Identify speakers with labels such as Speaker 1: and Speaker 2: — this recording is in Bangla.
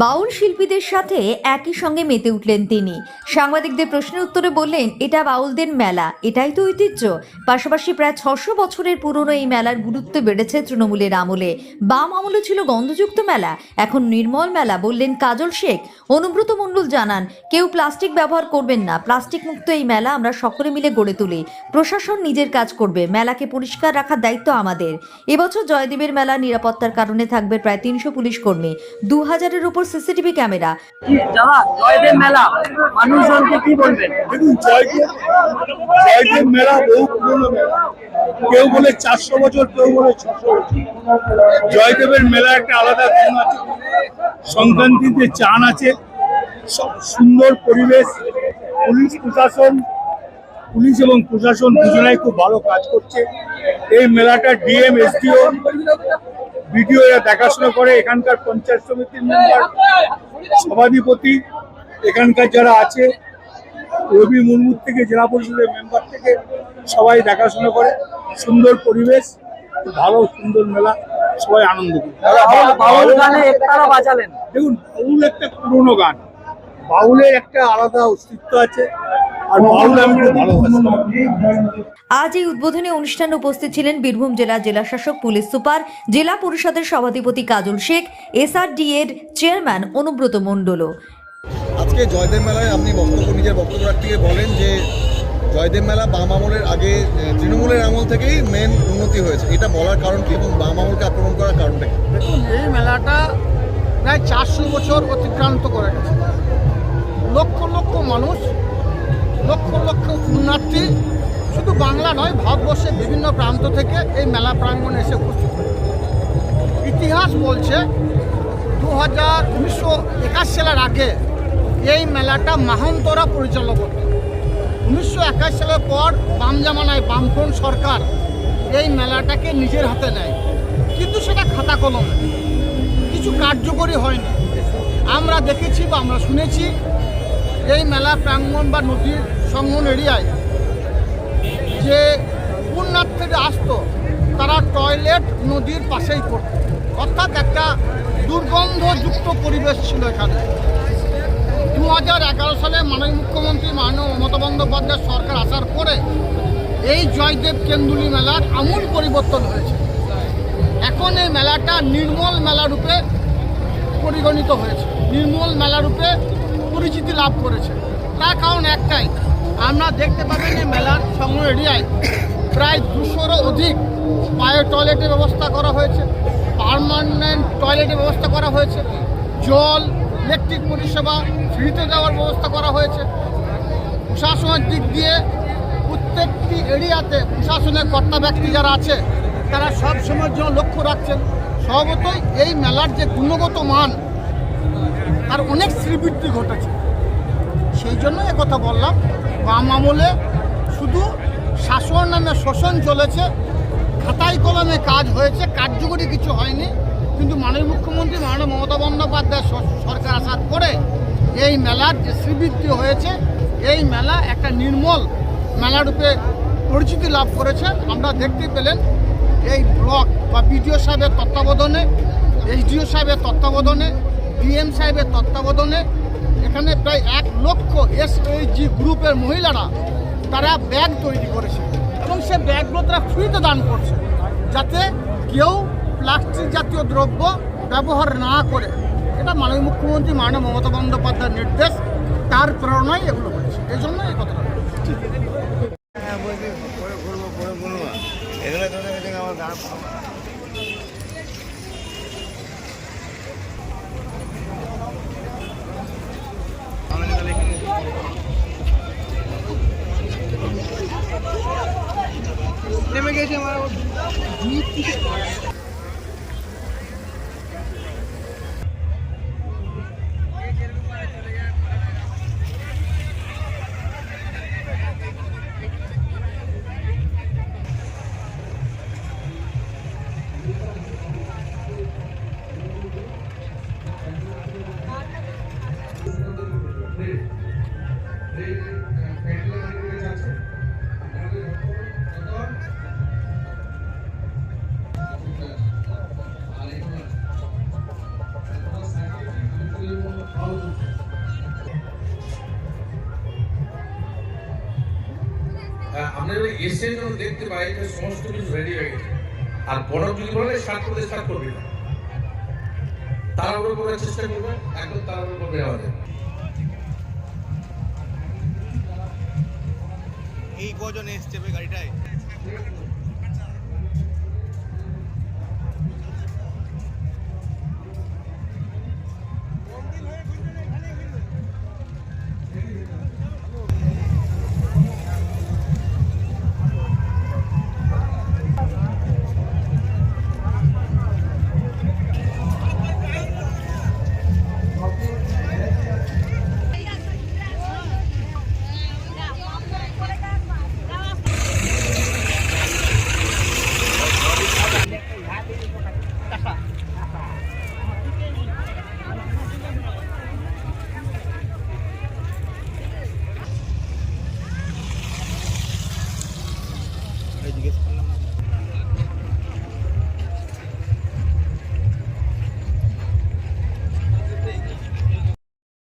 Speaker 1: বাউল শিল্পীদের সাথে একই সঙ্গে মেতে উঠলেন তিনি। সাংবাদিকদের প্রশ্নের উত্তরে বললেন, এটা বাউলদের মেলা, এটাই তো ঐতিহ্য। পাশাপাশি প্রায় 600 বছরের পুরনো এই মেলার গুরুত্ব বেড়েছে তৃণমূলের আমলে। বাম আমলে ছিল গন্ধযুক্ত মেলা, এখন নির্মল মেলা, বললেন কাজল শেখ। অনুব্রত মণ্ডল জানান, কেউ প্লাস্টিক ব্যবহার করবেন না, প্লাস্টিক মুক্ত এই মেলা আমরা সকলে মিলে গড়ে তুলি। প্রশাসন নিজের কাজ করবে, মেলাকে পরিষ্কার রাখার দায়িত্ব আমাদের। এবছর জয়দেবের মেলা নিরাপত্তার কারণে থাকবে প্রায় 300 পুলিশ কর্মী, 2000-এর উপর সিসিটিভি ক্যামেরা।
Speaker 2: জয়দেব মেলা মানুষজনকে কি বলবেন?
Speaker 3: দেখুন, জয়দেব মেলা বহু পুরনো মেলা, কেউ বলে 400 বছর, কেউ বলে 600 বছর। জয়দেবের মেলা একটা আলাদা গুণ আছে, সংক্রান্তিতে চান আছে, সুন্দর পরিবেশ, পুলিশ এবং প্রশাসন দুজনেই খুব ভালো কাজ করছে। এই মেলাটা ডিএম, এসডিও, বিডিও এরা দেখাশোনা করে। এখানকার পঞ্চায়েত সমিতির মেম্বার, সভাধিপতি, এখানকার যারা আছে, রবি মুর্মুর থেকে জেলা পরিষদের মেম্বার থেকে সবাই দেখাশোনা করে। সুন্দর পরিবেশ, ভালো সুন্দর মেলা, সবাই আনন্দ করে। দেখুন, বাউল একটা পুরোনো গান, বাউলের একটা আলাদা অস্তিত্ব আছে, আর বাউল আমি খুব ভালোবাসি।
Speaker 1: আজ এই উদ্বোধনী অনুষ্ঠানে উপস্থিত ছিলেন বীরভূম জেলা শাসক, পুলিশ সুপার, জেলা পরিষদের সভাধিপতি কাজল শেখ, SRDA-এর চেয়ারম্যান অনুব্রত মণ্ডল।
Speaker 4: আজকে জয়দেব মেলায় আপনি নিজের বক্তব্য রাখতে বলেন যে জয়দেব মেলা বাম আমলের আগে তৃণমূলের আমল থেকেই মেন উন্নতি হয়েছে, এটা বলার কারণ কি এবং বাম আমলকে আক্রমণ করার কারণটা কি?
Speaker 2: দেখুন, এই মেলাটা প্রায় 400 বছর অতিক্রান্ত করে গেছে। লক্ষ লক্ষ মানুষ, লক্ষ লক্ষ পুণ্যার্থী শুধু বাংলা নয়, ভারতবর্ষের বিভিন্ন প্রান্ত থেকে এই মেলা প্রাঙ্গণে এসে উপস্থিত হয়। ইতিহাস বলছে 1921 সালের আগে এই মেলাটা মাহন্তরা পরিচালনা করত। 1921 সালের পর বাম জামানায় বামফ্রন্ট সরকার এই মেলাটাকে নিজের হাতে নেয়, কিন্তু সেটা খাতা কলমে, কিছু কার্যকরী হয়নি। আমরা দেখেছি বা আমরা শুনেছি এই মেলা প্রাঙ্গণ বা নদীর সংলগ্ন এরিয়ায় যে পুণ্যার্থীরা আসতো, তারা টয়লেট নদীর পাশেই করত, অর্থাৎ একটা দুর্গন্ধযুক্ত পরিবেশ ছিল এখানে। 2011 সালে মাননীয় মুখ্যমন্ত্রী মমতা বন্দ্যোপাধ্যায় সরকার আসার পরে এই জয়দেব কেন্দুলি মেলার আমূল পরিবর্তন হয়েছে। এখন এই মেলাটা নির্মল মেলা রূপে পরিগণিত হয়েছে, নির্মল মেলা রূপে পরিচিতি লাভ করেছে। তার কারণ একটাই, আমরা দেখতে পাবেন এই মেলার সংলগ্ন এরিয়ায় প্রায় 200-রও অধিক বায়ো টয়লেটের ব্যবস্থা করা হয়েছে, পার্মানেন্ট টয়লেটের ব্যবস্থা করা হয়েছে, জল ইলেকট্রিক পরিষেবা ফ্রিতে দেওয়ার ব্যবস্থা করা হয়েছে। প্রশাসনের দিক দিয়ে প্রত্যেকটি এরিয়াতে প্রশাসনের কর্তা ব্যক্তি যারা আছে তারা সব সময়ের জন্য লক্ষ্য রাখছেন। স্বভাবতই এই মেলার যে গুণগত মান, তার অনেক শ্রীবৃদ্ধি ঘটেছে। সেই জন্য একথা বললাম, বাম আমলে শুধু শাসন নামে শোষণ চলেছে, খাতায় কলমে কাজ হয়েছে, কার্যকরী কিছু হয়নি। কিন্তু মাননীয় মুখ্যমন্ত্রী মমতা বন্দ্যোপাধ্যায় সরকার আসার পরে এই মেলার যে শ্রীবৃদ্ধি হয়েছে, এই মেলা একটা নির্মল মেলা রূপে পরিচিতি লাভ করেছে। আমরা দেখতে পেলেন এই ব্লক বা বিডিও সাহেবের তত্ত্বাবধানে, এসডিও সাহেবের তত্ত্বাবধানে, ডিএম সাহেবের তত্ত্বাবধানে এখানে প্রায় 1 লক্ষ SHG গ্রুপের মহিলারা তারা ব্যাগ তৈরি করেছে এবং সে ব্যাগগুলো তারা ফ্রিতে দান করছে, যাতে কেউ প্লাস্টিক জাতীয় দ্রব্য ব্যবহার না করে। এটা মাননীয় মুখ্যমন্ত্রী মমতা বন্দ্যোপাধ্যায়ের নির্দেশ, তার প্রেরণায় এগুলো হয়েছে। এই জন্য এই কথাটা নেমে গেছে আমার।
Speaker 5: আপনারা এসে যেন দেখতে পাই যে সমস্ত কিছু রেডি হয়ে গেছে। আর বড় যদি বলে স্টার্ট করবে না, তাড়াহুড়ো করার চেষ্টা করবে, একদম তাড়াহুড়ো করবে আমাদের।
Speaker 4: এই কজন এসছে গাড়িটায়?